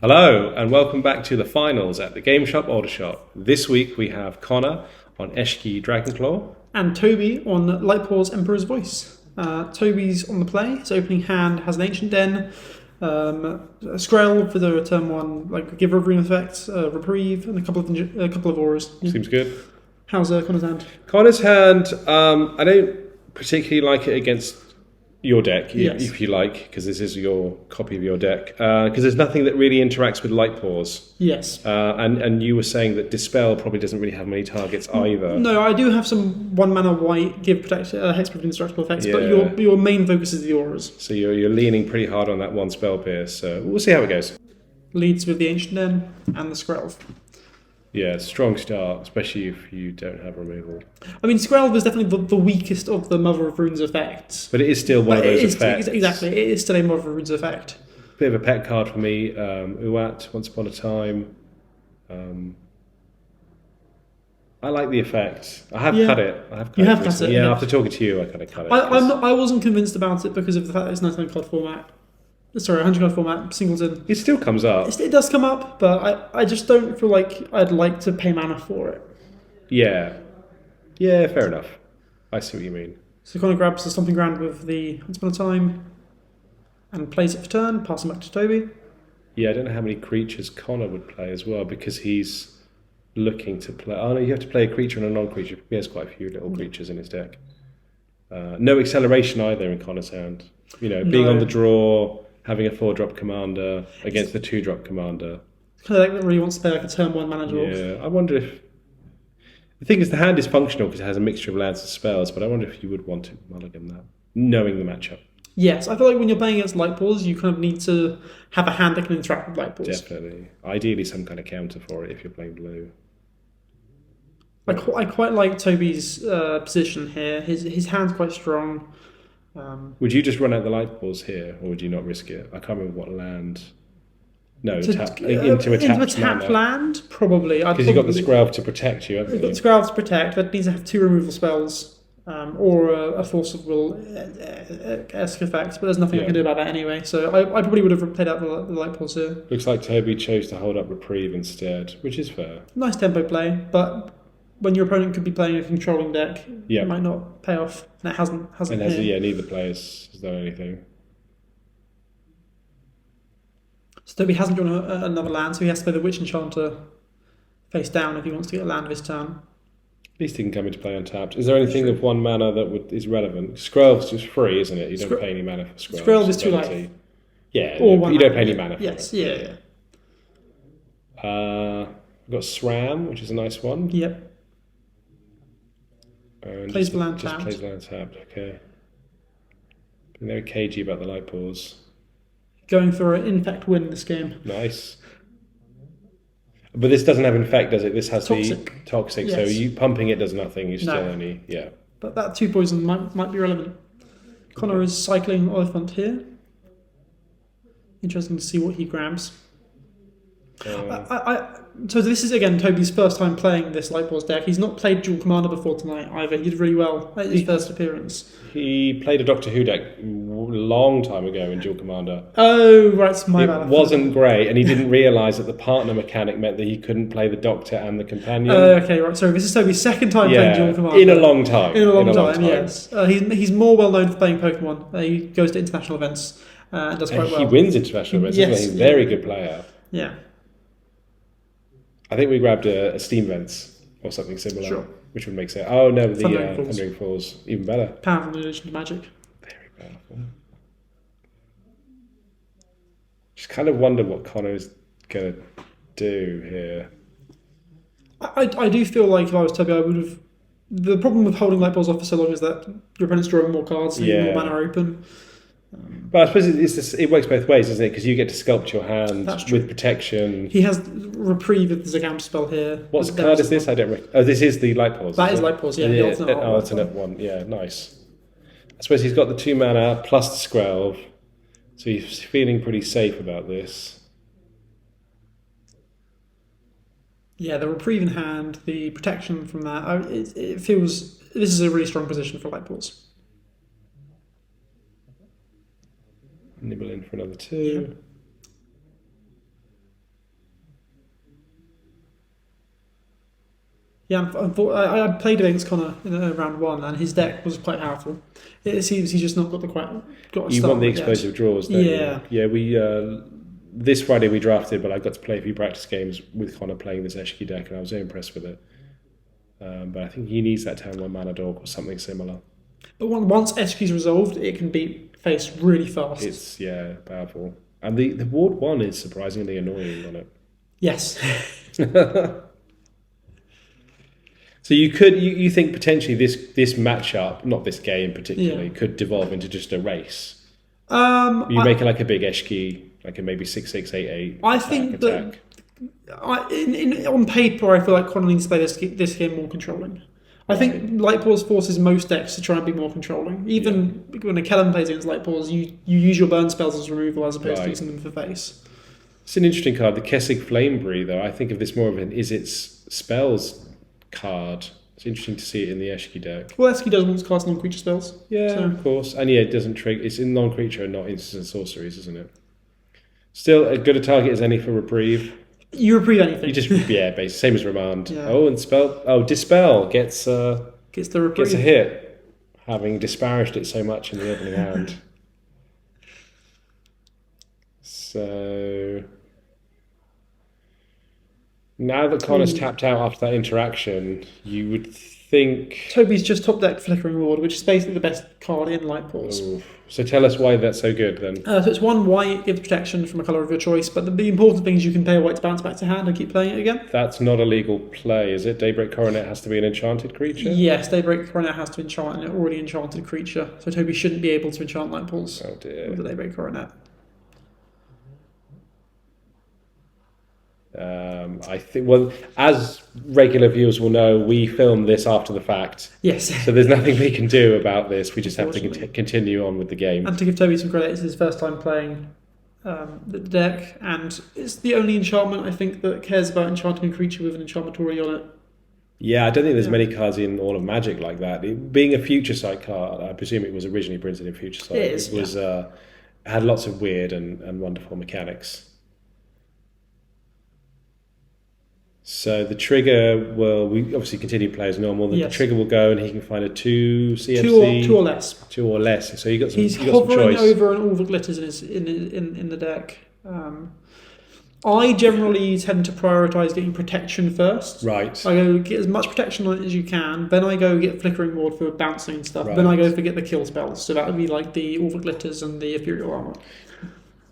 Hello and welcome back to the finals at the Game Shop Aldershot. This week we have Connor on Eshki Dragonclaw. And Toby on Lightpaws Emperor's Voice. Toby's on the play. His opening hand has an Ancient Den, a Skrell for the turn one, like Giver of Rune effects, Reprieve, and a couple of auras. Yeah. Seems good. How's Connor's hand? Connor's hand, I don't particularly like it against your deck, if you like, because this is your copy of your deck. Because there's nothing that really interacts with Lightpaws. Yes. And you were saying that Dispel probably doesn't really have many targets either. No, I do have some 1 mana white, give protect, hexproof indestructible effects, but your main focus is the auras. So you're leaning pretty hard on that one spell pierce. So we'll see how it goes. Leads with the Ancient Den and the Skrell. Yeah, strong start, especially if you don't have removal. I mean, Skrell is definitely the weakest of the Mother of Runes effects. But it is still one of those effects. Exactly, it is still a Mother of Runes effect. Bit of a pet card for me. Uat, Once Upon a Time. I like the effect. I have cut it. You have cut it? Yeah, after talking to you, I kind of cut it. I wasn't convinced about it because of the fact that it's 99 card format. Sorry, 100 card format, singleton. It still comes up. It does come up, but I just don't feel like I'd like to pay mana for it. Yeah. Yeah, fair enough. I see what you mean. So Connor grabs the Stomping Ground with the Once Upon a Time and plays it for turn, passing back to Toby. Yeah, I don't know how many creatures Connor would play as well, because he's looking to play... Oh, no, you have to play a creature and a non-creature. He has quite a few little creatures in his deck. No acceleration either in Connor's hand. You know, being on the draw... Having a 4-drop commander against the 2-drop commander. It's kind of like that really wants to play like a turn 1 mana draw. Yeah, I wonder if... The thing is, the hand is functional because it has a mixture of lands and spells, but I wonder if you would want to mulligan that, knowing the matchup. Yes, I feel like when you're playing against Lightpaws, you kind of need to have a hand that can interact with Lightpaws. Definitely. Ideally, some kind of counter for it if you're playing blue. I quite like Toby's position here. His hand's quite strong. Would you just run out the Lightpaws here, or would you not risk it? I can't remember what land. No, into a tapped land, probably. Because you've got the Skrell to protect you, haven't you? You've got the Skrell to protect, but it needs to have 2 removal spells, or a Force of Will-esque effect, but there's nothing I can do about that anyway, so I probably would have played out the Lightpaws here. Looks like Toby chose to hold up Reprieve instead, which is fair. Nice tempo play, but... when your opponent could be playing a controlling deck, it might not pay off, and it hasn't. And neither players has done anything. So Toby hasn't drawn another land, so he has to play the Witch Enchanter face down if he wants to get a land this turn. At least he can come into play untapped. Is there anything of 1 mana that is relevant? Skrell's just free, isn't it? You don't pay any mana for Skrell. Skrell is 2 life. Yeah, you don't pay any mana for it. Yeah. We've got SRAM, which is a nice one. Yep. Plays the land tapped. Plays land tapped, okay. Being very cagey about the Lightpaws. Going for an infect win this game. Nice. But this doesn't have infect, does it? This has toxic. The toxic, yes. So you pumping it does nothing. You still only But that 2 poison might be relevant. Connor is cycling Oliphant here. Interesting to see what he grabs. So this is, again, Toby's first time playing this Lightpaws deck. He's not played Duel Commander before tonight either. He did really well at his first appearance. He played a Doctor Who deck a long time ago in Duel Commander. Oh, right, it's my bad. It wasn't great, and he didn't realise that the partner mechanic meant that he couldn't play the Doctor and the Companion. Okay, right. Sorry, this is Toby's second time playing Duel Commander. In a long time. In a long time, yes. He's more well known for playing Pokemon. He goes to international events and does quite well. He wins international events. Yes, he's a very good player. Yeah. I think we grabbed a Steam Vents or something similar, which would make sense. Oh no, the Thundering Falls, even better. Powerful addition to Magic. Very powerful. Just kind of wonder what Connor's going to do here. I do feel like if I was Toby, I would have... The problem with holding Lightpaws off for so long is that your opponent's drawing more cards, so more mana open. But I suppose it works both ways, doesn't it? Because you get to sculpt your hand with protection. He has Reprieve if there's a counter spell here. What card is this? I don't recognize. Oh, this is the Lightpaws. That is Lightpaws, yeah. The alternate one. Yeah, nice. I suppose he's got the 2 mana plus the Skrell, so he's feeling pretty safe about this. Yeah, the Reprieve in hand, the protection from that. It feels... This is a really strong position for Lightpaws. Nibble in for another 2. Yeah, I played against Connor in round 1, and his deck was quite powerful. It seems he's just not got a You start want the yet. explosive draws, don't Yeah. you? Yeah, we this Friday we drafted, but I got to play a few practice games with Connor playing this Eshki deck, and I was very impressed with it. But I think he needs that turn 1 mana dog or something similar. But once Eshki's resolved, it can beat face really fast. It's powerful, and the Ward 1 is surprisingly annoying on it. Yes. So you think potentially this matchup, not this game particularly, could devolve into just a race. You make it like a big Eshki, like a maybe 6/6/8/8. I think that on paper, I feel like Connor needs to play this game more controlling. I think Lightpaws forces most decks to try and be more controlling. Even when a Kellen plays against Lightpaws, you use your burn spells as removal as opposed to using them for face. It's an interesting card. The Kessig Flame Breather, I think of this more of an is its spells card. It's interesting to see it in the Eshki deck. Well, Eshki does want to cast non-creature spells. Yeah, of course. And it doesn't trigger. It's in non-creature and not instants and sorceries, isn't it? Still as good a target as any for reprieve. You reprieve anything. You just basically same as remand. Yeah. Oh, and dispel gets the reprieve. Gets a hit, having disparaged it so much in the opening hand. So now that Connor's tapped out after that interaction, you would think Toby's just top deck Flickering Ward, which is basically the best card in Lightpaws. So tell us why that's so good then. So it's 1 white, gives protection from a colour of your choice, but the important thing is you can pay a white to bounce back to hand and keep playing it again. That's not a legal play, is it? Daybreak Coronet has to be an enchanted creature? Yes, Daybreak Coronet has to enchant an already enchanted creature, so Toby shouldn't be able to enchant Lightpaws with the Daybreak Coronet. I think, well, as regular viewers will know, we filmed this after the fact. Yes. So there's nothing we can do about this. We just have to continue on with the game. And to give Toby some credit, it's his first time playing the deck, and it's the only enchantment I think that cares about enchanting a creature with an enchantment already on it. Yeah, I don't think there's many cards in all of Magic like that. Being a Future Sight card, I presume it was originally printed in Future Sight. It was had lots of weird and wonderful mechanics. So the trigger we obviously continue to play as normal. The trigger will go and he can find a 2 CFC. 2 or less. 2 or less. So He's hovering over all the glitters in the deck. I generally tend to prioritise getting protection first. Right. I go get as much protection on it as you can, then I go get Flickering Ward for bouncing and stuff, right. Then I go for get the kill spells. So that would be like the All the Glitters and the Ethereal Armour.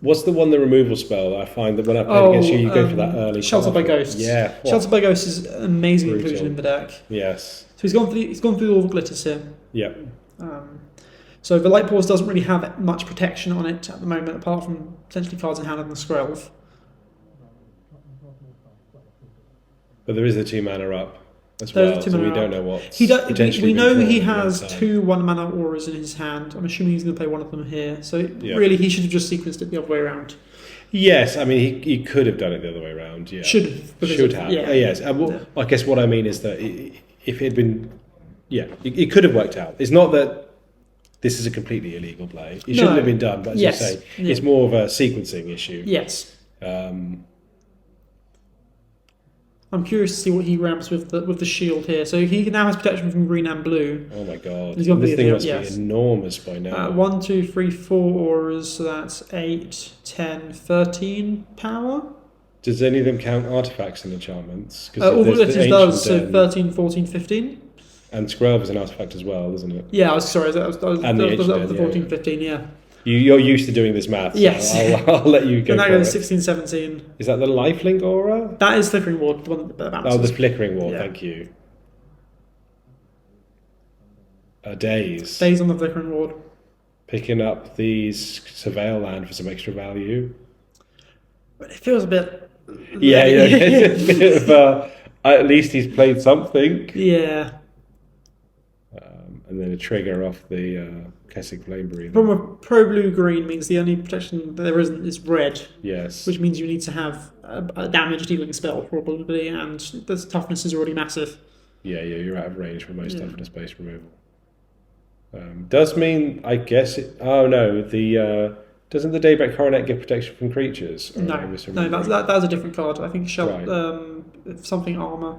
What's the removal spell that I find that when I play against you go for that early Sheltered by Ghosts. Yeah. Sheltered by Ghosts is an amazing inclusion in the deck. Yes. So he's gone through all the glitters here. Yeah. So the Lightpaws doesn't really have much protection on it at the moment, apart from potentially cards in hand and the Skrelv. But there is the 2 mana up as well, so we don't know what. We know he has 2 1-mana auras in his hand. I'm assuming he's going to play one of them here. So really, he should have just sequenced it the other way around. Yes, I mean he could have done it the other way around. Yeah, should have. Yeah. Yes, I guess what I mean is that if it had been, it could have worked out. It's not that this is a completely illegal play. It shouldn't have been done, but as you say, it's more of a sequencing issue. Yes. I'm curious to see what he ramps with the shield here. So he now has protection from green and blue. Oh my god. This thing must be enormous by now. 1, 2, 3, 4 auras, so that's 8, 10, 13 power. Does any of them count artifacts and enchantments? All the Glitters does, so 13, 14, 15. And Skrelv is an artifact as well, isn't it? Yeah, sorry, that was the 14, 15, yeah. You're used to doing this math. Yes. So I'll let you go. And that goes 16, 17. Is that the Lifelink aura? That is Flickering Ward, the one that bounces. Oh, the Flickering Ward, thank you. Days. Days on the Flickering Ward. Picking up these Surveil land for some extra value. But it feels a bit... Yeah. It's a bit of, at least he's played something. Yeah. And then a trigger off the... Kessig Flame Breather. From a pro-blue-green means the only protection there isn't is red. Yes. Which means you need to have a damage-dealing spell, probably, and the toughness is already massive. Yeah, you're out of range for most toughness-based removal. Does mean, I guess... Oh, no, the Doesn't the Daybreak Coronet give protection from creatures? Or am I No, misremembering? that's a different card. I think Right. something armor.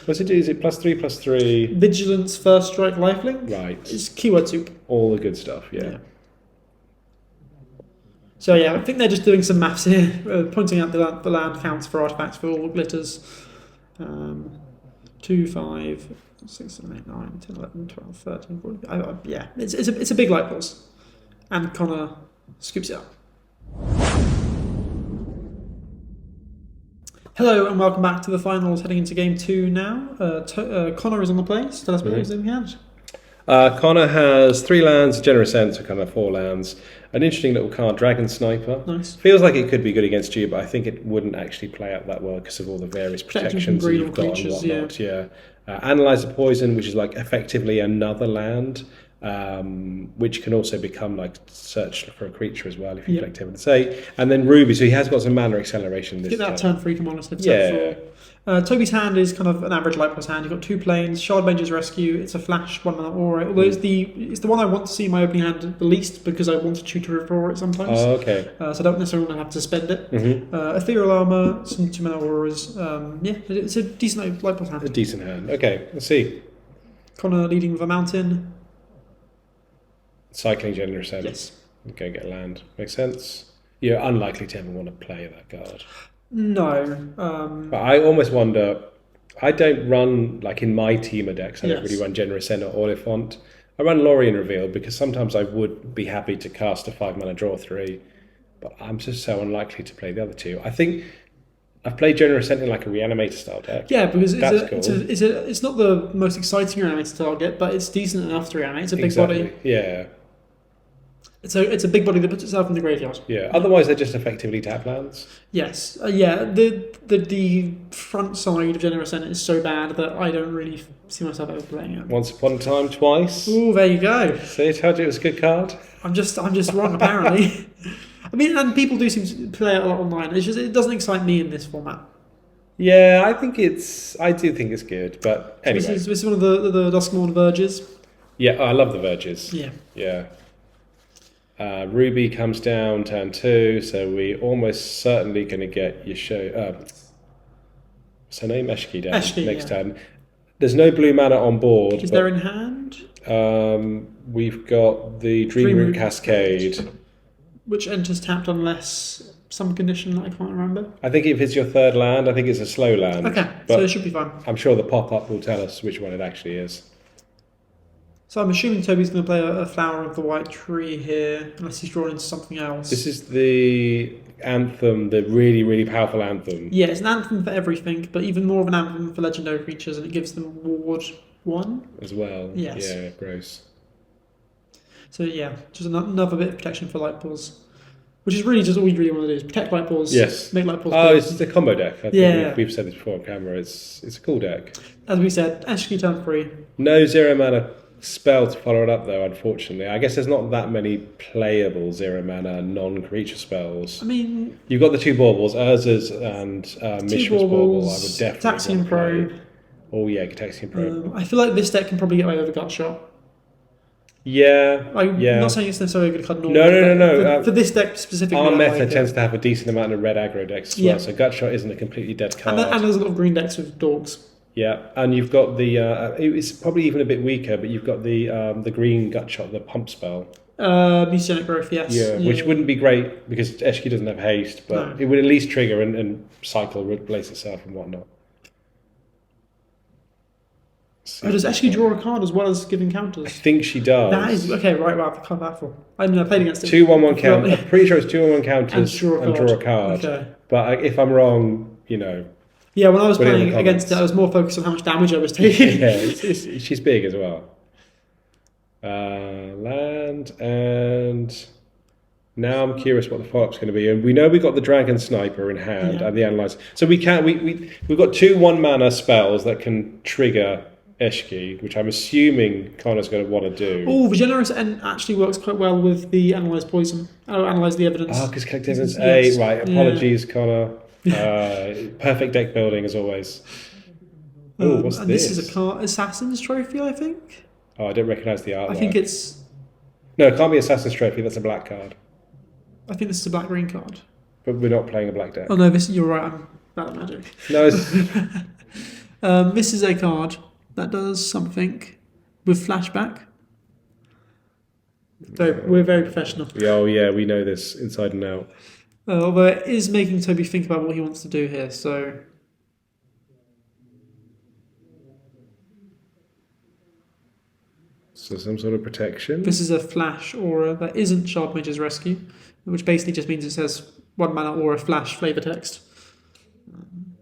What's it do? Is it +3/+3? Vigilance, first strike, lifelink. Right. It's keyword soup. All the good stuff, yeah. So yeah, I think they're just doing some maths here, pointing out the land counts for artifacts for all glitters. 2, 5, 6, 7, 8, 9, 10, 11, 12, 13, 14. Yeah, it's a big Lightpaws. And Connor scoops it up. Hello and welcome back to the finals, heading into game 2 now. Connor is on the play, so tell us what he's in hand. Connor has 3 lands, Generous End, so kind of 4 lands. An interesting little card, Dragon Sniper. Nice. Feels like it could be good against you, but I think it wouldn't actually play out that well because of all the various protections that you've got creatures, and whatnot. Yeah. Analyze the Poison, which is like effectively another land, which can also become like search for a creature as well if you collect 7-8. And then Ruby, so he has got some mana acceleration this Get that turn 3 command instead of yeah. 4. Toby's hand is kind of an average Lightpaws hand. You've got 2 planes, Shardmage's Rescue, it's a flash 1 mana aura. Although it's the one I want to see in my opening hand the least because I want to tutor it for it sometimes. Oh, okay. So I don't necessarily want to have to spend it. Ethereal Armor, some 2 mana auras. Yeah, it's a decent Lightpaws hand. A decent hand. Okay, let's see. Connor leading with a mountain. Cycling Generous End. Yes. Go get land. Makes sense. You're unlikely to ever want to play that card. No. But I almost wonder, I don't run, like in my Teamer decks, I don't really run Generous End or Oliphant. I run Lorien Reveal because sometimes I would be happy to cast a 5 mana draw 3, but I'm just so unlikely to play the other 2. I think I've played Generous End in like a Reanimator style deck. Yeah, because cool. it's not the most exciting Reanimator target, but it's decent enough to reanimate. It's a big body. Yeah. It's a big body that puts itself in the graveyard. Yeah. Otherwise, they're just effectively tap lands. Yes. The front side of Generous End is so bad that I don't really see myself ever playing it. Once upon a time, twice. Oh, there you go. See, I told you it was a good card. I'm just wrong apparently. I mean, and people do seem to play it a lot online. It's just it doesn't excite me in this format. Yeah, I do think it's good, but anyway. So this is one of the Duskmourn Verges. Yeah, I love the Verges. Yeah. Yeah. Ruby comes down turn 2, so we almost certainly going to get your show. What's her name? Eshki down next turn. There's no blue mana on board. Is there in hand? We've got the Dreamroot Cascade, which enters tapped unless some condition that I can't remember. I think if it's your 3rd land, I think it's a slow land. Okay, so it should be fine. I'm sure the pop-up will tell us which one it actually is. So I'm assuming Toby's going to play a Flower of the White Tree here, unless he's drawn into something else. This is the anthem, the really, really powerful anthem. Yeah, it's an anthem for everything, but even more of an anthem for legendary creatures, and it gives them Ward 1. As well. Yes. Yeah, gross. So yeah, just another bit of protection for Lightpaws. Which is really just all you really want to do is protect Lightpaws. Yes. Make Lightpaws. Oh, it's a combo deck. I think Yeah. we've said this before on camera. It's a cool deck. As we said, Eshki turn 3. No 0 mana spell to follow it up though, unfortunately. I guess there's not that many playable 0 mana non-creature spells. I mean, You've got the 2 baubles, Urza's and Mishra's bauble. I would definitely Taxian Probe. Oh yeah, Gitaxian Probe. I feel like this deck can probably get away with a gut shot. Yeah, I'm yeah. not saying it's necessarily a good card normally. No. For this deck specifically, Our I meta like tends it. to have a decent amount of red aggro decks as Yeah. well, so Gutshot isn't a completely dead card. And there's a lot of green decks with dogs. Yeah, and you've got the. It's probably even a bit weaker, but you've got the green Gutshot, the pump spell. Mutagenic Growth, yes. Yeah, which wouldn't be great because Eshki doesn't have haste, but it would at least trigger and cycle, replace itself and whatnot. Does Eshki draw a card as well as giving counters? I think she does. That is okay, right? Wow, the card battle. I mean, I played against it. 2/1/1 count. I'm pretty sure it's 2/1/1 counters and draw a card. Okay. But if I'm wrong, you know. Yeah, when I was put it in the playing against it, I was more focused on how much damage I was Yeah, taking. she's big as well. Land, and now I'm curious what the follow-up's going to be. And we know we've got the Dragon Sniper in hand and the Analyze. So we've got 2 1-mana spells that can trigger Eshki, which I'm assuming Connor's going to want to do. Oh, the Generous End actually works quite well with the Analyze Poison. Oh, Analyze the Evidence. Oh, because collect evidence. Yes. Right, apologies, Connor. Perfect deck building as always. Oh, what's and this? This is a card, Assassin's Trophy, I think. Oh, I don't recognise the artwork. I think it's... No, it can't be Assassin's Trophy, that's a black card. I think this is a black-green card. But we're not playing a black deck. Oh no, you're right. I'm bad at magic. No, This is a card that does something with flashback. So we're very professional. oh yeah, we know this inside and out. Although it is making Toby think about what he wants to do here. So some sort of protection. this is a flash aura that isn't Shard Mage's Rescue, which basically just means it says 1 mana aura flash flavor text.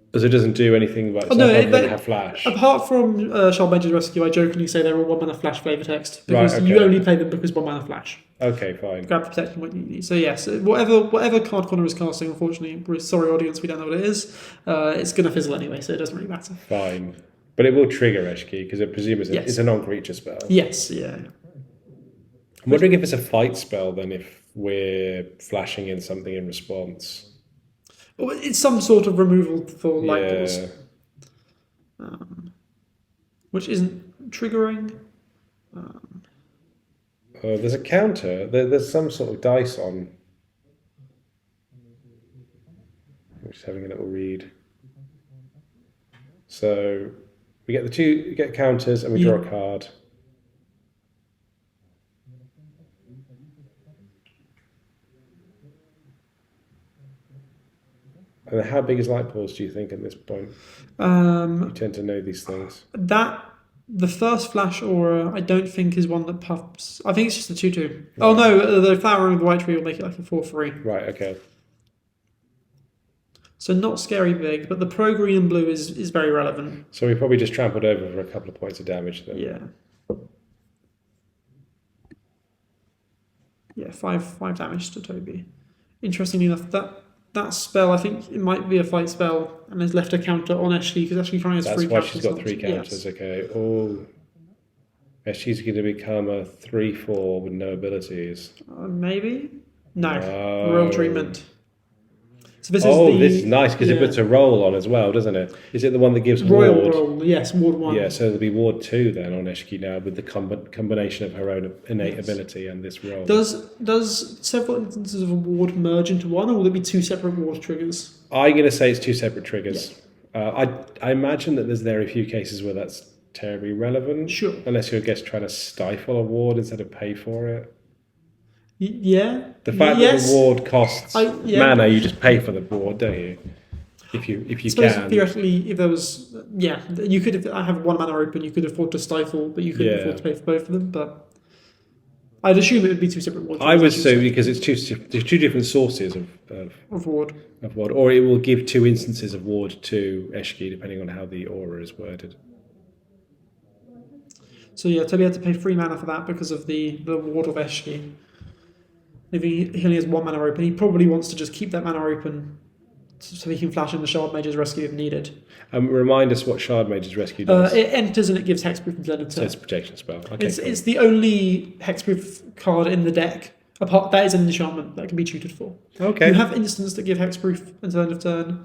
Because it doesn't do anything by itself no, other than have flash. Apart from Shard Mage's Rescue, I jokingly say they're all 1 mana flash flavor text because Right, okay. you only play them because 1 mana flash. Okay, fine. Grab protection what you need. So yes, whatever card Connor is casting, unfortunately, we're sorry audience, we don't know what it is. It's going to fizzle anyway, so it doesn't really matter. Fine. But it will trigger Eshki because I presume Yes. it's a non-creature spell. Yes, yeah. I'm wondering if it's a fight spell then if we're flashing in something in response. Well, it's some sort of removal for Lightpaws, Yeah. which isn't triggering. There's a counter. There's some sort of dice on. I'm just having a little read. So we get counters and we draw a card. And how big is Lightpaws, do you think, at this point? You tend to know these things. The first flash aura, I don't think is one that puffs. I think it's just a 2/2. Right. Oh no, the flowering of the white tree will make it like a 4/3. Right, okay. So not scary big, but the pro green and blue is very relevant. So we probably just trampled over for a couple of points of damage then. Yeah. Yeah, five damage to Toby. Interestingly enough, that spell, I think it might be a fight spell, and has left a counter on Eshki because Eshki currently has That's 3 why counters. she's got 3 counters, Yes. okay. Oh, she's going to become a 3/4 with no abilities. Maybe? No. Oh. Royal treatment. So this this is nice because it puts a roll on as well, doesn't it? Is it the one that gives Royal ward? roll, yes, ward 1. Yeah, so there'll be ward 2 then on Eshki now with the combination of her own innate ability and this roll. Does several instances of a ward merge into one, or will it be 2 separate ward triggers? I'm going to say it's 2 separate triggers. I imagine that there are a few cases where that's terribly relevant. Sure. Unless you're just trying to stifle a ward instead of pay for it. Yeah. The fact that the ward costs mana, you just pay for the ward, don't you? If you can. Theoretically, if there was, you could have 1 mana open, you could afford to stifle, but you couldn't afford to pay for both of them. But I'd assume it would be 2 separate wards. I would say because it's two different sources of ward. Of ward, or it will give 2 instances of ward to Eshki, depending on how the aura is worded. So yeah, Toby had to pay 3 mana for that because of the ward of Eshki. If he only has 1 mana open, he probably wants to just keep that mana open so he can flash in the Shard Mage's Rescue if needed. Remind us what Shard Mage's Rescue does. It enters and it gives hexproof until end of turn. So it's a protection spell. Okay, it's the only hexproof card in the deck. Apart that is an enchantment that can be tutored for. Okay. You have instants that give hexproof until end of turn.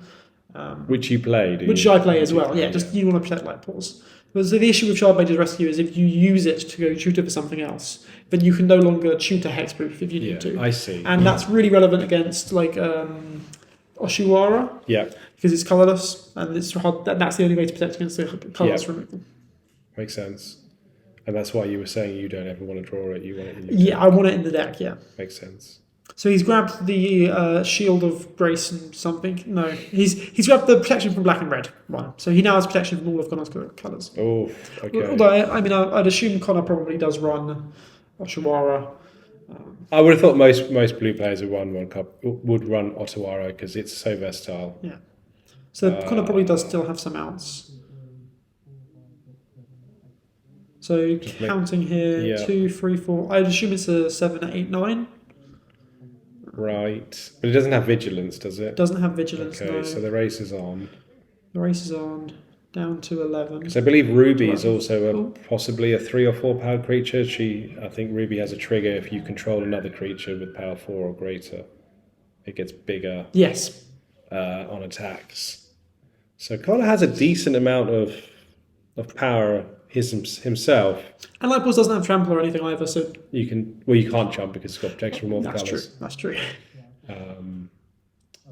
Which you play, do you? Which I play as well, yeah. Just you want to protect Lightpaws. But so the issue with Shard Mage's Rescue is if you use it to go tutor for something else, then you can no longer tutor hexproof if you need to. I see. And that's really relevant against like Oshiwara. Yeah. Because it's colourless, and it's hard, that's the only way to protect against the colourless removal. Makes sense. And that's why you were saying you don't ever want to draw it, you want it in your deck. I want it in the deck, yeah. Makes sense. So he's grabbed the Shield of Grace and something. No, he's grabbed the protection from black and red one. So he now has protection from all of Connor's colours. Oh, okay. Although, I'd assume Connor probably does run Oshiwara. I would have thought most blue players who run one cup would run Otawara because it's so versatile. Yeah. So Connor probably does still have some outs. So counting here, 2, 3, 4. I'd assume it's a 7, 8, 9. Right. But it doesn't have vigilance, does it? Doesn't have vigilance, okay, no. So the race is on. The race is on. Down to 11. Because I believe Ruby is also possibly a 3 or 4 power creature. I think Ruby has a trigger if you control another creature with power 4 or greater. It gets bigger. Yes. On attacks. So Connor has a decent amount of power himself. And Lightpaws doesn't have trample or anything either, so you can't jump because it's got protection from all the colours. That's true.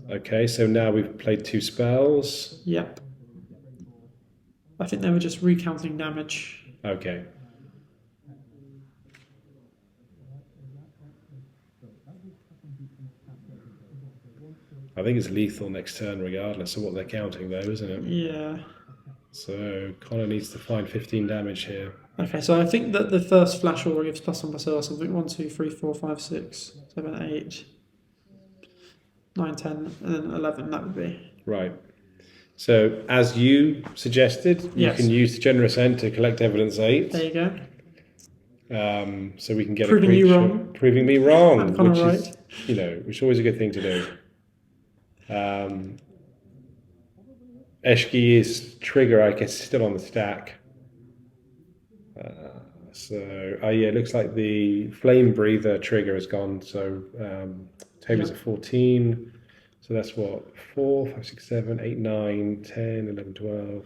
Okay, so now we've played 2 spells. Yep. I think they were just recounting damage. Okay. I think it's lethal next turn regardless of what they're counting though, isn't it? Yeah. So Connor needs to find 15 damage here. Okay, so I think that the first flash order gives +1/+0 or something. 1, 2, 3, 4, 5, 6, 7, 8, 9, 10, and then 11. That would be right. So as you suggested, you can use the generous end to collect evidence 8. There you go. So we can get Proving a creature. you wrong. Proving me wrong, I'm kind which of is, right. which is always a good thing to do. Eshki is trigger, I guess, still on the stack. It looks like the Flame Breather trigger has gone. So Toby's at 14. So that's what? 4, 5, 6, 7, 8, 9, 10, 11, 12,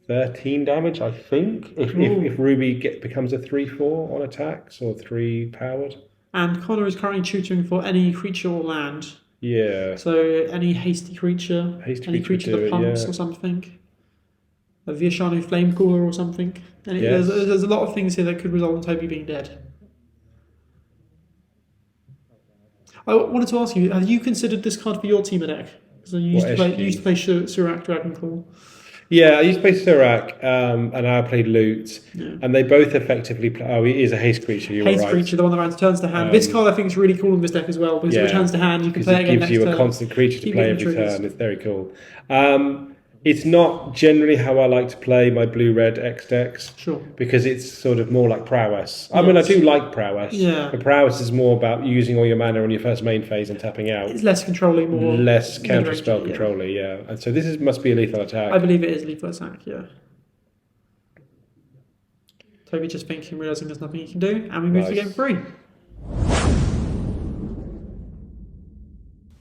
13 damage, I think. If Ruby becomes a 3/4 on attacks or 3 powered. And Connor is currently tutoring for any creature or land. Yeah. So any hasty creature, any creature that pumps or something. A Viashanu Flame Cooler or something. And Yes. there's a lot of things here that could result in Toby being dead. I wanted to ask you, have you considered this card for your team deck? Because you used to play Surak Dragonclaw. Yeah, I used to play Surak, and I played Loot, and they both effectively play. Oh, he is a haste creature. You're right. Haste creature, the one that returns to hand. This card I think is really cool in this deck as well because it returns to hand. You can play it again next turn. It gives you a constant creature to play every turn. It's very cool. It's not generally how I like to play my blue-red X decks. Sure. Because it's sort of more like prowess. I mean, I do like prowess. Yeah. But prowess is more about using all your mana on your first main phase and tapping out. It's less controlling, more less counter spell controlling. Yeah. And so this must be a lethal attack. I believe it is lethal attack. Yeah. Toby just thinking, realizing there's nothing he can do, and we move to game 3.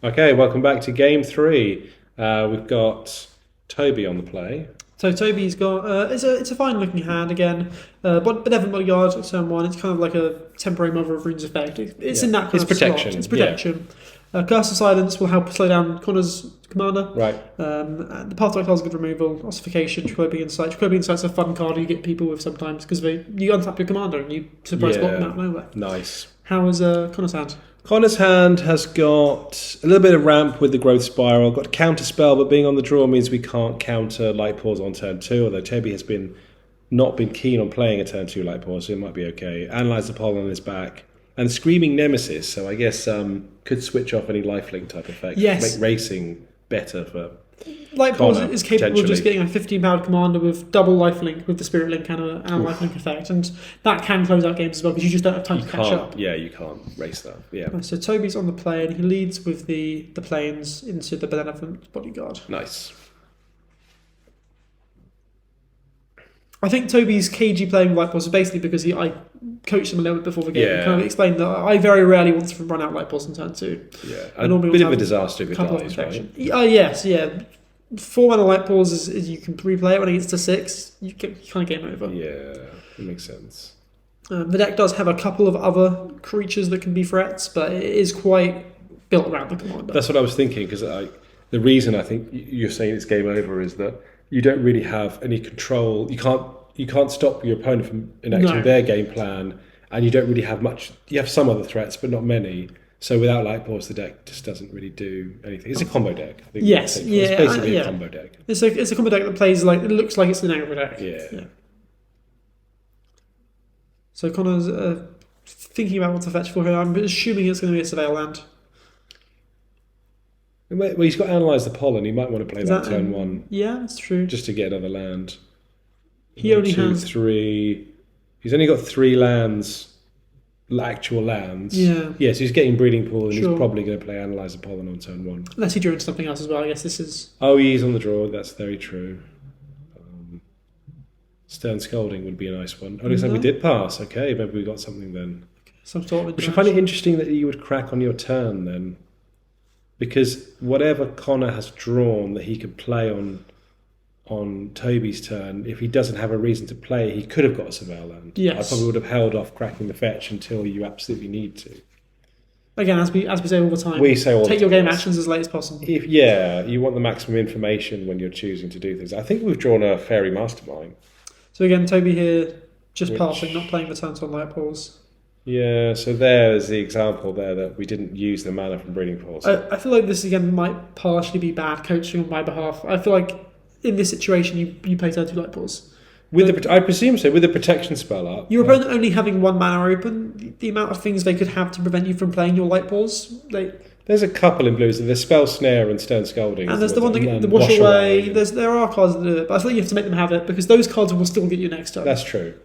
Okay, welcome back to game 3. We've got Toby on the play. So Toby's got it's a fine looking hand again, but Benevolent Bodyguard at turn 1. It's kind of like a temporary Mother of Runes effect. It's in that kind of protection. slot. It's protection. Curse of Silence will help slow down Connor's commander. Right. The Path to Exile is good removal. Ossification, Tracobi Insight. Tracobi Insight's a fun card you get people with sometimes because you untap your commander and you surprise block them out of nowhere. Nice. How is Connor's hand? Connor's hand has got a little bit of ramp with the Growth Spiral, got a counter spell, but being on the draw means we can't counter Lightpaws on turn 2, although Toby has not been keen on playing a turn 2 Lightpaw, so it might be okay. Analyze the Pollen on his back. And Screaming Nemesis, so I guess could switch off any lifelink type effect. Yes. Make racing better for Lightpaws is capable of just getting a 15-powered commander with double lifelink with the Spirit Link and a lifelink effect, and that can close out games as well because you just don't have time to catch up. Yeah, you can't race that. Yeah. So Toby's on the play and he leads with the planes into the Benevolent Bodyguard. Nice. I think Toby's cagey playing Lightpaws is basically because I coached him a little bit before the game and kind of explained that I very rarely want to run out Lightpaws in turn 2. Yeah, a bit of a disaster if it dies, right? Yes, yeah. 4 mana Lightpaws is you can replay it when it gets to 6. You kind of game over. Yeah, it makes sense. The deck does have a couple of other creatures that can be threats, but it is quite built around the commander. That's what I was thinking, because the reason I think you're saying it's game over is that you don't really have any control. You can't stop your opponent from enacting their game plan, and you don't really have much. You have some other threats, but not many. So without Lightpaws, the deck just doesn't really do anything. It's a combo deck. I think. Yes, It's basically a combo deck. It's a combo deck that plays like it looks like it's the name of a deck. Yeah. So Connor's thinking about what to fetch for here. I'm assuming it's going to be a Surveil land. Well, he's got to analyse the Pollen. He might want to play that turn 1. Yeah, that's true. Just to get another land. He only has 3. He's only got 3 lands. Actual lands. Yeah. Yes, he's getting Breeding Pool, and he's probably going to play Analyze the Pollen on turn 1. Unless he drew into something else as well. I guess this is. Oh, he's on the draw. That's very true. Stern Scolding would be a nice one. Oh, looks like we did pass. Okay, maybe we got something then. Some sort of. Which I find it interesting that you would crack on your turn then, because whatever Connor has drawn that he could play on Toby's turn, if he doesn't have a reason to play, he could have got a Surveil land. Yes. I probably would have held off cracking the fetch until you absolutely need to. Again, as we say all the time, We say all take the your game time. actions as late as possible. If you want the maximum information when you're choosing to do things. I think we've drawn a Fairy Mastermind. So again, Toby here just Which- passing, not playing the turn on Lightpaws. Yeah, so there's the example there that we didn't use the mana from Breeding Pools. I feel like this again might partially be bad coaching on my behalf. I feel like in this situation you play turn 2 Lightpaws. I presume so. With the protection spell up, Your opponent only having 1 mana open, the amount of things they could have to prevent you from playing your Lightpaws. there's a couple in blues. There's Spell Snare and Stern Scalding. And there's the one that get the Wash Away. There are cards that do it, but I feel like you have to make them have it because those cards will still get you next turn. That's true.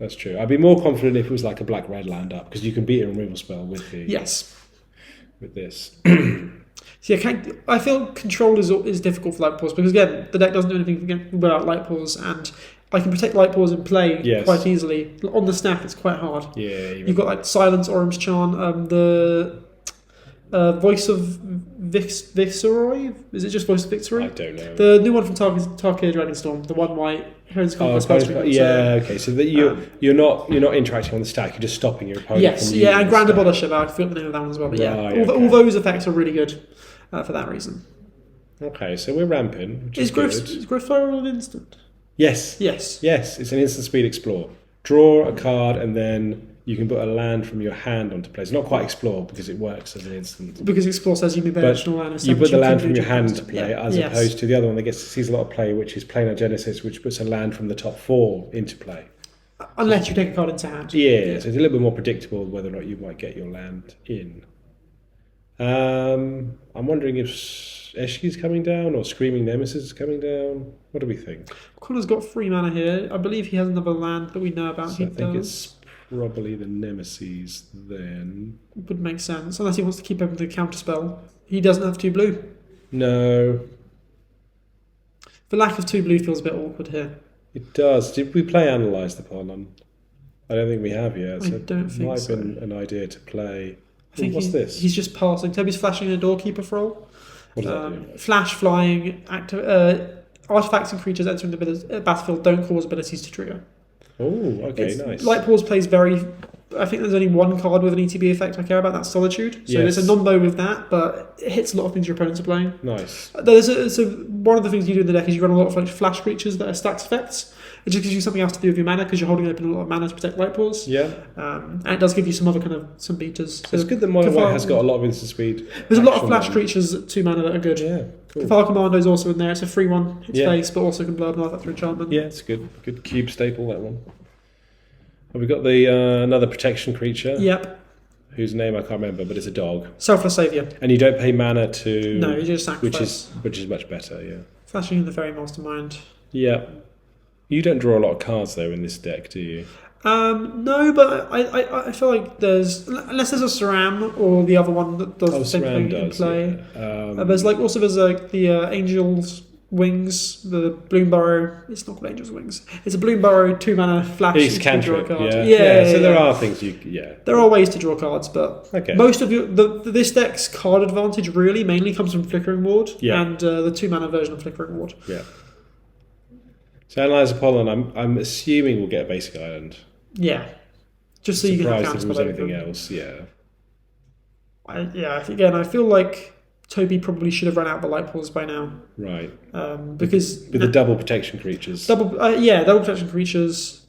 That's true. I'd be more confident if it was like a black-red land up because you can beat a removal spell with the with this. So I feel control is difficult for Lightpaws because again the deck doesn't do anything without Lightpaws, and I can protect Lightpaws in play quite easily. On the stack, it's quite hard. Yeah, you've got like Silence, Orim's Charm, the Voice of Viceroy. Is it just Voice of Victory? I don't know. The new one from Tarkir Dragonstorm, the 1-white Heroes Conquest. Okay. So that you're not interacting on the stack. You're just stopping your opponent. Yes, from and Grand the stack. Abolisher. I forgot the name of that one as well. But all Right, those effects are really good for that reason. Okay, so we're ramping. Which Is good. Growth Spiral an instant? Yes. Yes. Yes, it's an instant speed explore. Draw a card and then you can put a land from your hand onto play. It's not quite explore because it works as an instant. Because Explore says you may play additional land. You put the land from your hand to play as Yes. opposed to the other one that sees a lot of play, which is Planar Genesis, which puts a land from the top 4 into play. Unless you take a card into hand. Yeah, so it's a little bit more predictable whether or not you might get your land in. I'm wondering if Eshki's coming down or Screaming Nemesis is coming down. What do we think? Connor's got 3 mana here. I believe he has another land that we know about. So I think it's probably the Nemesis then. Would make sense, unless he wants to keep open the counterspell. He doesn't have 2 blue. No, The lack of 2 blue feels a bit awkward here. it does. Did we play Analyze the Pollen? I don't think we have yet. So I don't think might so. have been an idea to play. I think What's this? He's just passing. Toby's flashing a Doorkeeper for all. What does that do? Flash, flying, artifacts and creatures entering the battlefield don't cause abilities to trigger. Oh, okay, nice. Lightpaws plays very. I think there's only 1 card with an ETB effect I care about. That's Solitude. So there's a non-bow with that, but it hits a lot of things your opponents are playing. Nice. So one of the things you do in the deck is you run a lot of like flash creatures that are stacks effects. It just gives you something else to do with your mana because you're holding open a lot of mana to protect Lightpaws. Yeah. And it does give you some other some beaters. So It's good that Mono White has got a lot of instant speed. There's a lot of action flash on. creatures at 2 mana that are good. Yeah, cool. Cthulhu Commando is also in there. It's a free one. Hits Yeah. face, but also can blow up another through enchantment. Yeah, it's good. Good cube staple, that one. Have we got the another protection creature? Yep. Whose name I can't remember, but it's a dog. Selfless Savior. And you don't pay mana to... No, you just sacrifice. Which is much better, yeah. Flashing in the Fairy Mastermind. Yeah. You don't draw a lot of cards, though, in this deck, do you? No, but I feel like there's... Unless there's a Saram or the other one that does the same Saram thing in does, play. yeah. There's the Angel's Wings, the Bloom Burrow. It's not called Angel's Wings. It's a Bloom Burrow 2 mana flash. It's you can draw a cantrip, card. yeah. So there are things you... Yeah. There are ways to draw cards, but Okay. most of this deck's card advantage really mainly comes from Flickering Ward and the 2 mana version of Flickering Ward. Yeah. So Analyze the Pollen, I'm assuming we'll get a basic island. Yeah. Just so you can have Surprised if it was counterspell anything over. else, yeah. Again, I feel like Toby probably should have run out the Lightpaws by now. Right. Because With the double protection creatures. double protection creatures.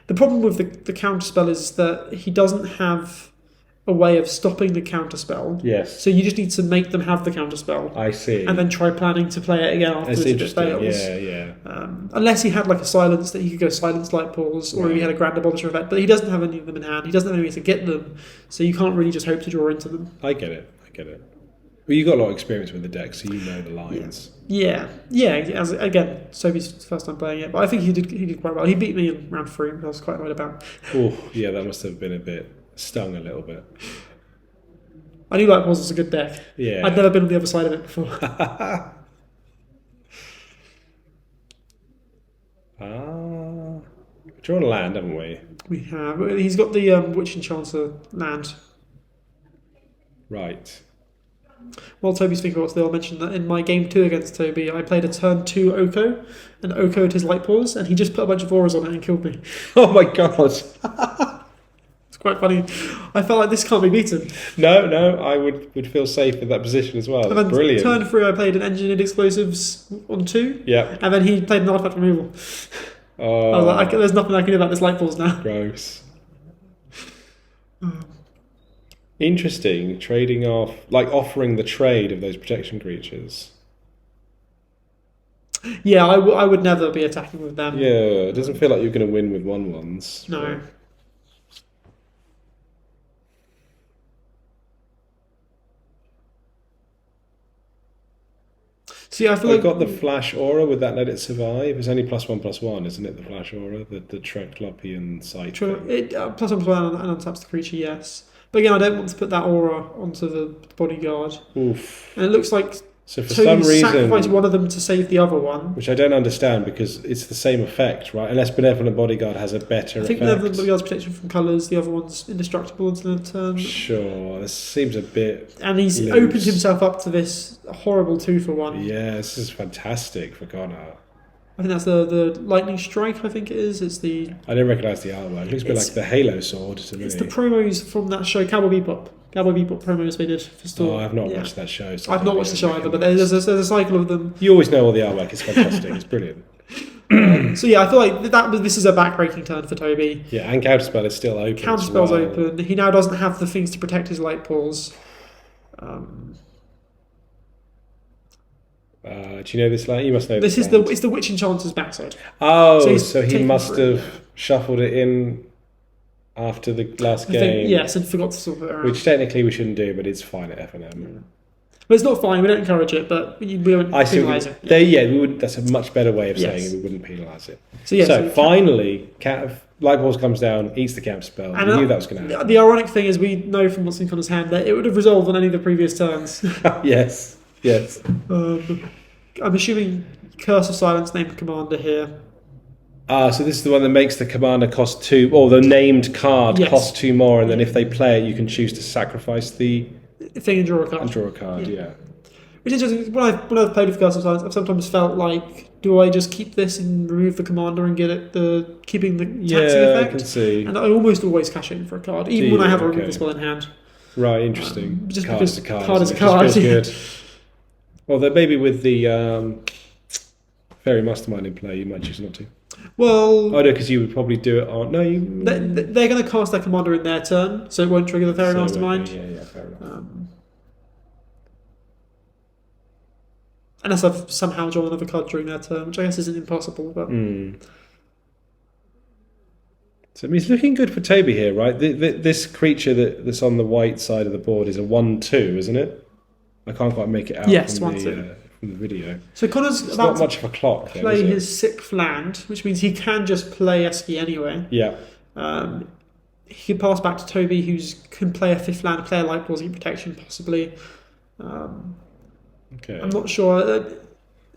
The problem with the counterspell is that he doesn't have a way of stopping the counterspell. Yes. So you just need to make them have the counterspell. I see. And then try planning to play it again afterwards That's if it interesting. fails. Yeah. Unless he had like a silence that he could go silence Lightpaws, or he had a Grand Abolisher effect, but he doesn't have any of them in hand. He doesn't have any way to get them, so you can't really just hope to draw into them. I get it. Well, you got a lot of experience with the deck, so you know the lines. Yeah. Again, Toby's first time playing it, but I think he did quite well. He beat me in round 3, which I was quite annoyed about. Oh, yeah, that must have been a bit stung a little bit. I knew Lightpaws was a good deck. Yeah. I'd never been on the other side of it before. We've drawn a land, haven't we? We have. He's got the Witch Enchanter land. Right. While Toby's thinking about still, I'll mention that in my game 2 against Toby, I played a turn 2 Oko, and Oko'd his Lightpaws, and he just put a bunch of auras on it and killed me. Oh my god. It's quite funny. I felt like this can't be beaten. No, I would feel safe in that position as well. And then Brilliant. turn 3, I played an engineered explosives on 2. Yeah. And then he played an artifact removal. Oh, I was like, there's nothing I can do about this Lightpaws now. gross. Interesting. Trading off, like offering the trade of those protection creatures. Yeah, I would never be attacking with them. Yeah, it doesn't feel like you're going to win with 1/1s. No. See, I feel I've like got the flash aura. Would that let it survive? It's only +1/+1, isn't it? The flash aura, the Treclopian sight. it +1/+1 and untaps the creature, yes. But again, I don't want to put that aura onto the bodyguard. Oof. And it looks like So for some reason, sacrificed one of them to save the other one. which I don't understand because it's the same effect, right? Unless Benevolent Bodyguard has a better I think effect. the bodyguard's protection from colours, the other one's indestructible until the turn. Sure, this seems a bit. And he's loose. opened himself up to this horrible 2-for-1. Yeah, this is fantastic for Connor. I think that's the lightning strike. I think it is. It's the I didn't recognise the artwork. It looks a bit like the Halo sword to me. it's the promos from that show, Cowboy Bebop. Cowboy Bebop promos they did for Storm. Oh, I've not watched that show. So I've not watched the show either, but there's a cycle of them. You always know all the artwork. It's fantastic. It's brilliant. So yeah, I feel like this is a backbreaking turn for Toby. Yeah, and Counterspell is still open. Counterspell's as well. open. He now doesn't have the things to protect his Lightpaws. Do you know this line? You must know This is land. it's the Witch Enchanter's backside. Oh, So so he taken must for it, have shuffled it in after the last I game. think, yes, and forgot to sort it around. Which technically we shouldn't do, but it's fine at FNM. But it's not fine. We don't encourage it, but we don't I see. penalise it. We would. That's a much better way of saying Yes. it. We wouldn't penalise it. So yeah. So finally, Lightpaws comes down, eats the camp spell. We knew that was going to happen. The ironic thing is, we know from what's in Connor's hand that it would have resolved on any of the previous turns. Yes. I'm assuming Curse of Silence named Commander here. So this is the one that makes the commander cost 2, or the named card Yes. cost 2 more, and then if they play it, you can choose to sacrifice the Thing and draw a card. and draw a card. Yeah. Which is interesting. When I've played with Curse of Silence, I've sometimes felt like, do I just keep this and remove the commander and get it keeping the taxing effect? I can see. And I almost always cash in for a card, even when I have a removal spell in hand. Right, interesting. Just card because is a card. card is a It just card, feels yeah. good. Although maybe with the Fairy Mastermind in play, you might choose not to. Well, Oh no, because you would probably do it on. No, you. they're going to cast their commander in their turn, so it won't trigger the Fairy So, Mastermind. Yeah, fair enough. Unless I've somehow drawn another card during their turn, which I guess isn't impossible. But So I mean, it's looking good for Toby here, right? This creature that's on the white side of the board is a 1/2, isn't it? I can't quite make it out Yes, from 1/2. From the video. So Connor's It's about not to much of a clock. Then, play is it? his 6th land, which means he can just play Eshki anyway. Yeah. He can pass back to Toby, who can play a 5th land, play a Lightpaws, get protection possibly. Okay. I'm not sure.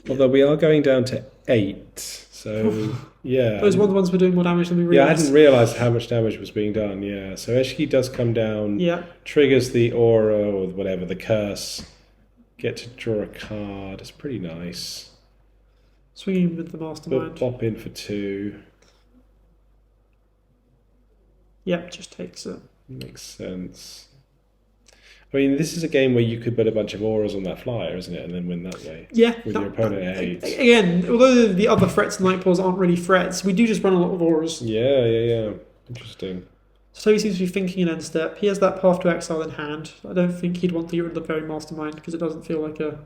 Although we are going down to 8, so yeah. Those ones were doing more damage than we Yeah, I realised. hadn't realised how much damage was being done. Yeah, so Eshki does come down. Yeah. Triggers the aura or whatever, the curse. Get to draw a card. It's pretty nice. Swinging with the Mastermind. Pop in for 2. Yep, just takes it. Makes sense. I mean, this is a game where you could put a bunch of auras on that flyer, isn't it? And then win that way. Yeah. With your opponent at 8. Again, although the other threats in Lightpaws aren't really threats, we do just run a lot of auras. Yeah. Interesting. So Toby seems to be thinking an end step. He has that Path to Exile in hand. I don't think he'd want to get rid of the Fairy Mastermind because it doesn't feel like a...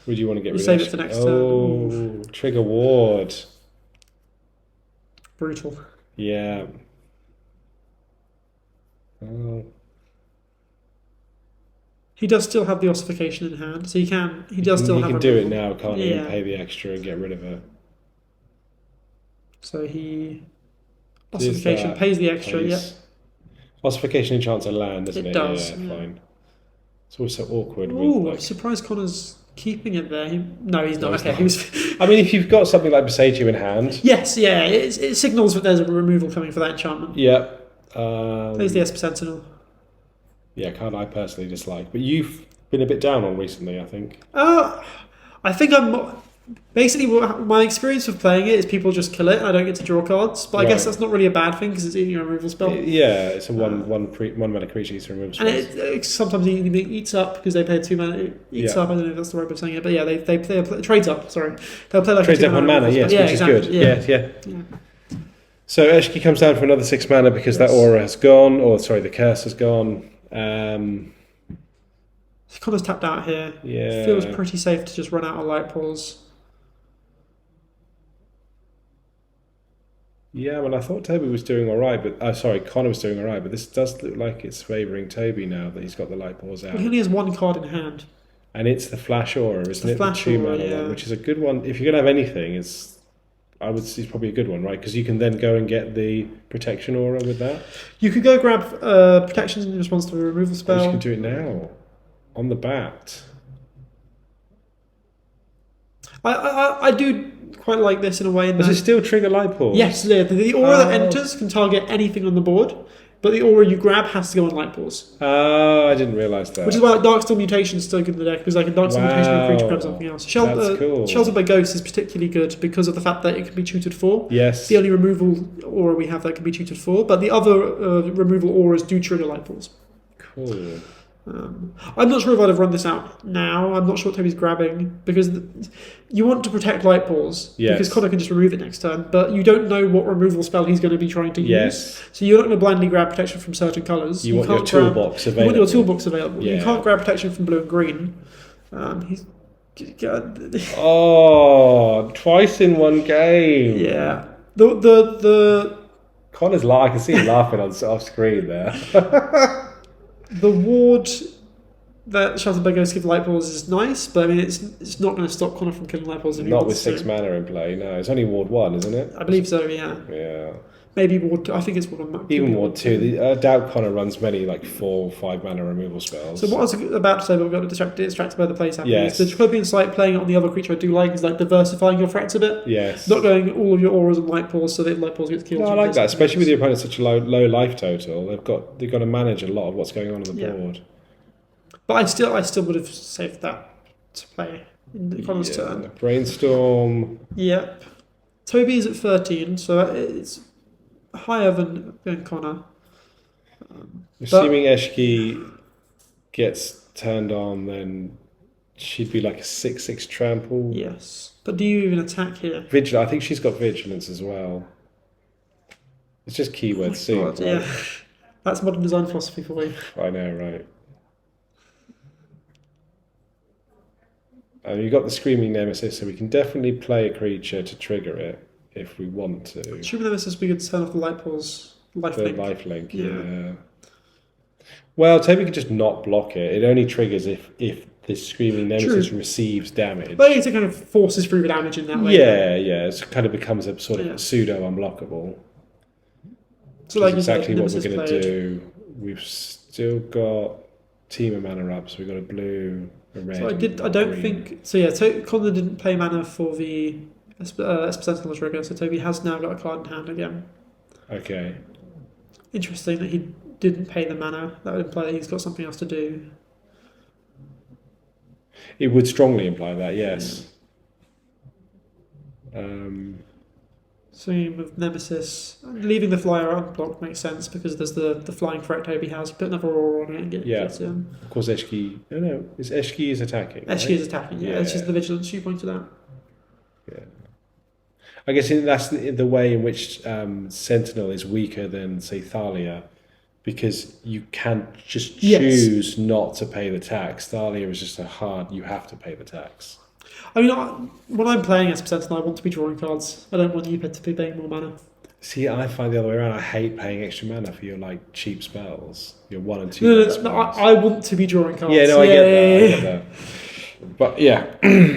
Would you want to get rid of save it for next turn. Oh, trigger ward. Brutal. Yeah. Oh. He does still have the Ossification in hand, so he does still have You a can do it removal. now, can't you? Yeah. And pay the extra and get rid of it. So he... Does Ossification that, pays the extra, please. yep. Ossification enchants a land, doesn't it? It does, Yeah, yeah. fine. It's always so awkward. Ooh, with, I'm surprised Connor's keeping it there. No, he's not. he's Okay, not. he was... I mean, if you've got something like Besage in hand, Yes, yeah, it signals that there's a removal coming for that enchantment. yeah. There's the Esper Sentinel. Yeah, card I personally dislike. But you've been a bit down on recently, I think. I think I'm Basically, my experience of playing it is people just kill it. I don't get to draw cards, but I guess that's not really a bad thing because it's eating a removal spell. Yeah, it's a one mana creature eats a removal spell. And it sometimes eats up because they pay 2 mana. It eats up. I don't know if that's the right way of saying it, but yeah, they trades up. Sorry, they'll play like trades up on mana. Yes, which is good. Yeah. So Eshki comes down for another 6 mana because that aura has gone, or sorry, the curse has gone. Connor's tapped out here. Yeah, feels pretty safe to just run out of Lightpaws. Yeah, well, I thought Toby was doing all right, but Connor was doing all right, but this does look like it's favouring Toby now that he's got the Lightpaws out. He only has 1 card in hand, and it's the Flash Aura, isn't it? Flash the 2 Aura, mana one, which is a good one. If you're gonna have anything, I would say it's probably a good one, right? Because you can then go and get the Protection Aura with that. You could go grab Protection in response to a removal spell. Or you can do it now on the bat. I do quite like this in a way. Does it still trigger Lightpaws? Yes, the aura that enters can target anything on the board, but the aura you grab has to go on Lightpaws. Oh, I didn't realise that. Which is why Darksteel Mutation is still good in the deck, because like a Darksteel Mutation of a creature grabs something else. That's cool. Sheltered by Ghosts is particularly good because of the fact that it can be tutored for. Yes. It's the only removal aura we have that can be tutored for, but the other removal auras do trigger Lightpaws. Cool. I'm not sure if I'd have run this out now. I'm not sure what Toby's grabbing because you want to protect Lightpaws because Connor can just remove it next turn, but you don't know what removal spell he's going to be trying to use. So you're not going to blindly grab protection from certain colours. You want your toolbox available. You want your toolbox available. Yeah. You can't grab protection from blue and green. Twice in one game. Yeah. The Connor's I can see him laughing off screen there. The ward that Sheltered by Ghosts give Lightpaws is nice, but I mean it's not going to stop Connor from killing Lightpaws. Not with 6 mana in play. No, it's only ward 1, isn't it? I believe so. Yeah. Yeah. Maybe ward 2. I think it's ward 1. Even ward 2. I doubt Connor runs many 4 or 5 mana removal spells. So what I was about to say, but we got distracted by the plays happening. Yes. The Tropian Sight playing it on the other creature I do like is diversifying your threats a bit. Yes. Not going all of your auras on Lightpaws so that Lightpaws gets killed. No, I like that, especially with your opponent such a low life total. They've got to manage a lot of what's going on the board. But I still would have saved that to play in the Connor's turn. Brainstorm. Yep. Toby is at 13, so it's higher than Connor. Assuming Eshki gets turned on, then she'd be like a 6/6 trample. Yes. But do you even attack here? I think she's got vigilance as well. It's just keyword soup. Right? Yeah. That's modern design philosophy for you. I know, right? You've got the Screaming Nemesis, so we can definitely play a creature to trigger it if we want to. Screaming Nemesis, we could turn off the Lightpaws lifelink. Yeah. Well, Toby could just not block it. It only triggers if this Screaming Nemesis receives damage. But it kind of forces through the damage in that way. Yeah. It kind of becomes a sort of pseudo unblockable. So that's exactly what we're going to do. We've still got Team of Mana up, so we've got a blue, a red. So I don't think. So yeah, Connor didn't pay mana for the Sentinel trigger, so Toby has now got a card in hand again. Okay. Interesting that he didn't pay the mana. That would imply that he's got something else to do. It would strongly imply that, yes. Same with Nemesis. Leaving the flyer unblocked makes sense because there's the flying threat Toby has. Put another aura on it and get it in. Of course, Eshki. No, Eshki is attacking. Eshki is attacking. Yeah, it's just the vigilance you pointed out. Yeah. I guess that's the way in which Sentinel is weaker than, say, Thalia, because you can't just choose not to pay the tax. Thalia is just you have to pay the tax. I mean, when I'm playing as Sentinel, I want to be drawing cards. I don't want you to be paying more mana. See, I find the other way around. I hate paying extra mana for your cheap spells. Your 1 and 2 spells. I want to be drawing cards. Yeah, no, I get that. But yeah,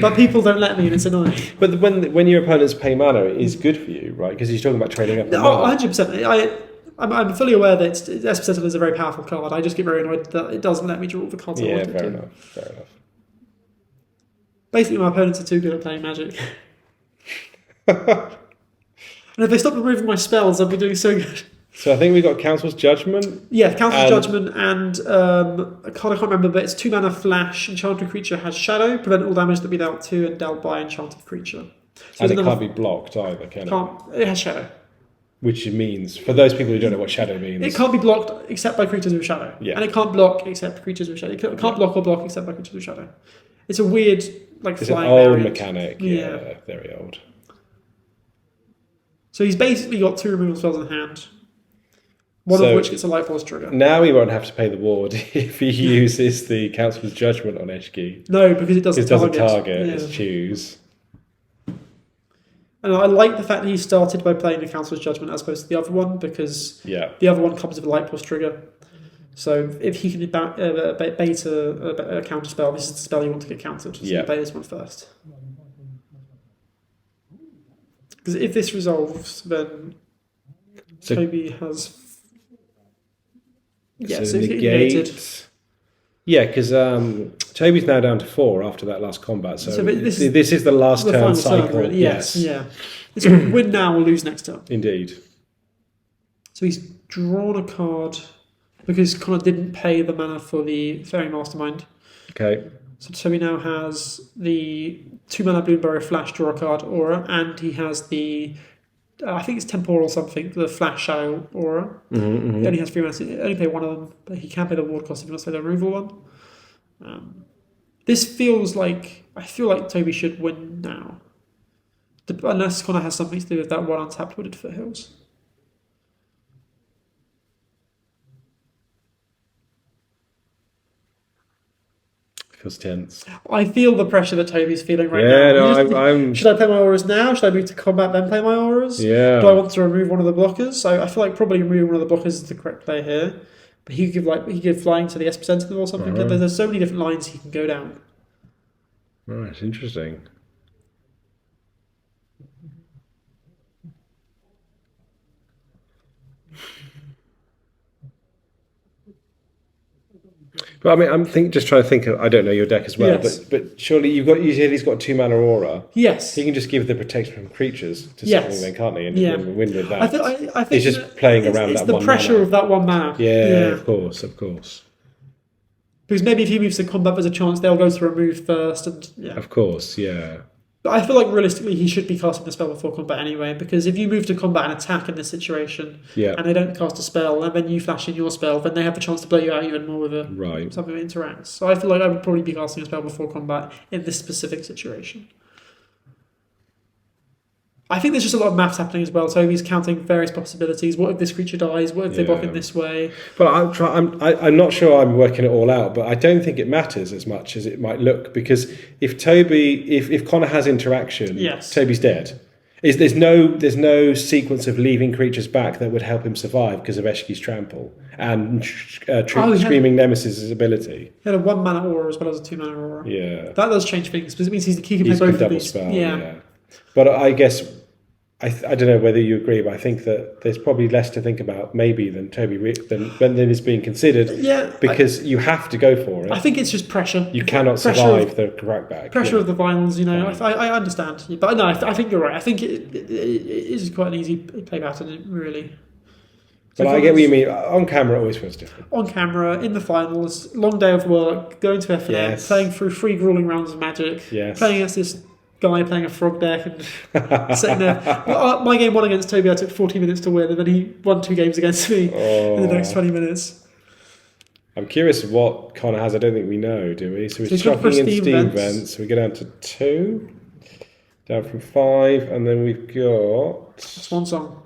but people don't let me, and it's annoying. But when your opponents pay mana, it is good for you, right? Because he's talking about trading up. 100%. I'm fully aware that Esper Sentinel is a very powerful card. I just get very annoyed that it doesn't let me draw all the cards I want it to. Fair enough. Basically, my opponents are too good at playing Magic. And if they stop removing my spells, I'll be doing so good. So I think we got Council's Judgment. Yeah, Council's Judgment and I can't remember, but it's 2 mana flash. Enchanted creature has shadow, prevent all damage that be dealt to and dealt by enchanted creature. So And it can't be blocked either, can it? It has shadow. Which means, for those people who don't know what shadow means, It can't be blocked except by creatures with shadow. Yeah. And it can't block except creatures with shadow. It can't block or block except by creatures with shadow. It's a weird, like, it's an flying old variant. mechanic. Yeah, very old. So he's basically got 2 removal spells in hand. One of which gets a Lightpaws trigger. Now he won't have to pay the ward if he uses the Council's Judgment on Eshki. No, because it doesn't target. It doesn't target, it's choose. And I like the fact that he started by playing the Council's Judgment as opposed to the other one, because the other one comes with a Lightpaws trigger. So if he can bait a counter spell, this is the spell you want to get countered. So you bait this one first. Because if this resolves, then Toby has... Yeah, so negate. Yeah, because Toby's now down to 4 after that last combat. So this is the last turn cycle. Really. Yes. Yeah. It's win now or lose next turn. Indeed. So he's drawn a card because Connor didn't pay the mana for the Fairy Mastermind. Okay. So Toby now has the 2 mana Bloomburrow Flash draw a card aura, and he has the I think it's Temporal something, the Flash Shadow aura. He only has 3 mana, so he only pay one of them, but he can pay the ward cost if he wants to play the removal one. This feels like, I feel like Toby should win now. Unless Connor has something to do with that one untapped Wooded Foothills. Feels tense. I feel the pressure that Toby's feeling right now. Yeah, no, should I play my auras now? Should I move to combat then play my auras? Yeah. Do I want to remove one of the blockers? So I feel like probably removing one of the blockers is the correct play here. But he could give flying to the S Sentinel or something. There's so many different lines he can go down. Right, interesting. But I mean, just trying to think. I don't know your deck as well, but surely you said he's got 2 mana aura. Yes, he can just give the protection from creatures to something then, can't he? And win with that. I think he's just playing around it's that the one pressure mana. of that 1 mana. Yeah, of course. Because maybe if he moves to combat, there's a chance they'll go to remove first, and Of course, yeah. But I feel like realistically he should be casting the spell before combat anyway, because if you move to combat and attack in this situation, and they don't cast a spell, and then you flash in your spell, then they have the chance to blow you out even more with something that interacts. So I feel like I would probably be casting a spell before combat in this specific situation. I think there's just a lot of maths happening as well. Toby's counting various possibilities. What if this creature dies? What if they block in this way? But I'm not sure I'm working it all out, but I don't think it matters as much as it might look, because if Connor has interaction, Toby's dead. There's no sequence of leaving creatures back that would help him survive because of Eshki's Trample and Screaming Nemesis' ability. He had a 1 mana aura as well as a 2 mana aura. Yeah. That does change things, because it means he can play both of these. Spell, yeah. But I guess, I don't know whether you agree, but I think that there's probably less to think about maybe than than is being considered. Yeah. Because you have to go for it. I think it's just pressure. You cannot survive the crackback. Pressure of the vinyls, I understand. But no, I think you're right. I think it is quite an easy play pattern, really. But I get what you mean. On camera, it always feels different. On camera, in the finals, long day of work, going to FNM, playing through 3 grueling rounds of Magic, playing against this guy playing a frog deck and sitting there. My game 1 against Toby, I took 40 minutes to win, and then he won 2 games against me in the next 20 minutes. I'm curious what Connor has. I don't think we know, do we? So we're chucking in Steam Vents. We go down to 2, down from 5, and then we've got Swan Song.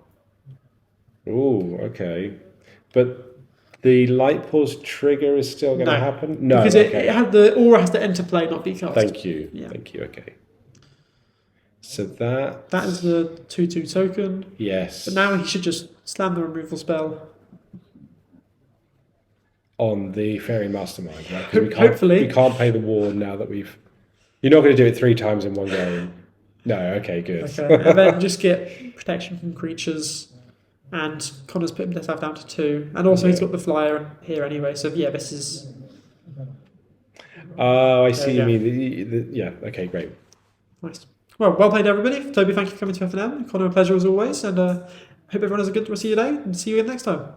Ooh, okay. But the Lightpaws trigger is still going to happen? No, because the aura has to enter play, not be cast. Thank you. Okay. So that is the 2/2 token. Yes. But now he should just slam the removal spell on the Fairy Mastermind, right? Hopefully. We can't pay the ward now that we've... You're not going to do it 3 times in one game. No, okay, good. Okay, and then just get protection from creatures, and Connor's put himself down to 2. And also he's got the flyer here anyway, so this is... Oh, I see you mean. Yeah, okay, great. Nice. Well played, everybody. Toby, thank you for coming to FNM. Connor, a pleasure as always. And Hope everyone has a good rest of your day, and see you again next time.